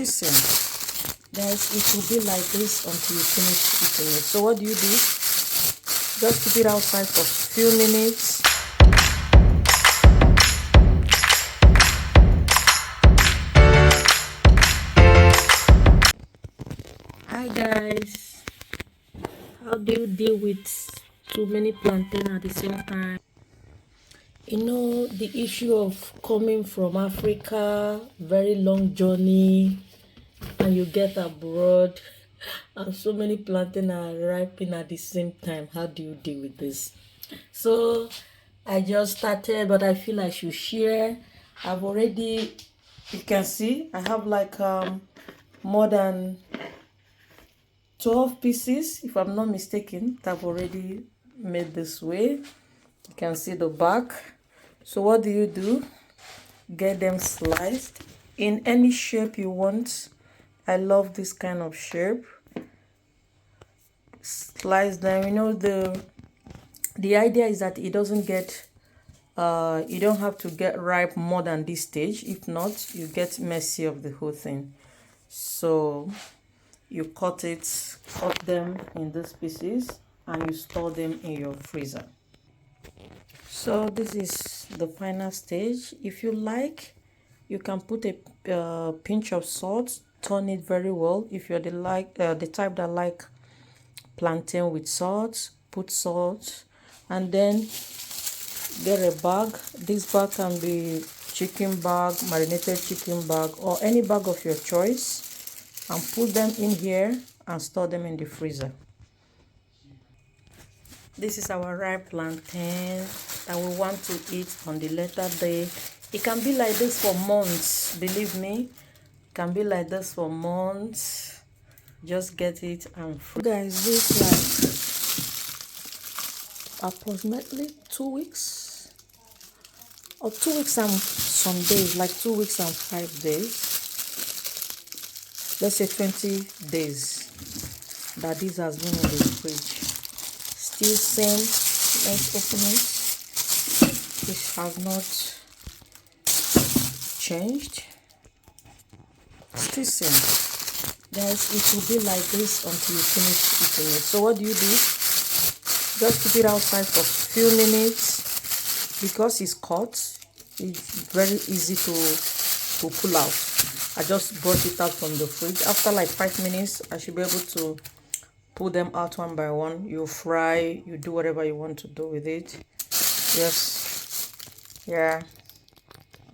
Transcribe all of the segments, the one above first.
Still same. Guys, it will be like this until you finish eating it. So what do? Just keep it outside for a few minutes. Hi guys, how do you deal with too many plantain at the same time? You know, the issue of coming from Africa, very long journey, and you get abroad and so many plantain are ripening at the same time. How do you deal with this? So I just started, but I feel I should share. I've already, you can see I have like more than 12 pieces, if I'm not mistaken, that I've already made this way. You can see the back. So what do? Get them sliced in any shape you want. I love this kind of shape. Slice them. You know, the idea is that it doesn't get you don't have to get ripe more than this stage. If not, you get messy of the whole thing. So you cut them in these pieces, and you store them in your freezer. So this is the final stage. If you like, you can put a pinch of salt, turn it very well. If you're the type that like plantain with salt, put salt, and then get a bag. This bag can be chicken bag, marinated chicken bag, or any bag of your choice, and put them in here and store them in the freezer. This is our ripe plantain that we want to eat on the later day. It can be like this for months, believe me. It can be like this for months. Just get it and freeze. Guys, this like approximately 2 weeks or 2 weeks and some days, like 2 weeks and 5 days. Let's say 20 days that this has been in the fridge. Still same. Let's open it. This has not changed. Still same. Guys, it will be like this until you finish eating it. So what do? Just keep it outside for a few minutes. Because it's cut, it's very easy to pull out. I just brought it out from the fridge. After like 5 minutes, I should be able to pull them out one by one. You fry, you do whatever you want to do with it. Yes. Yeah.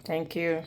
Thank you.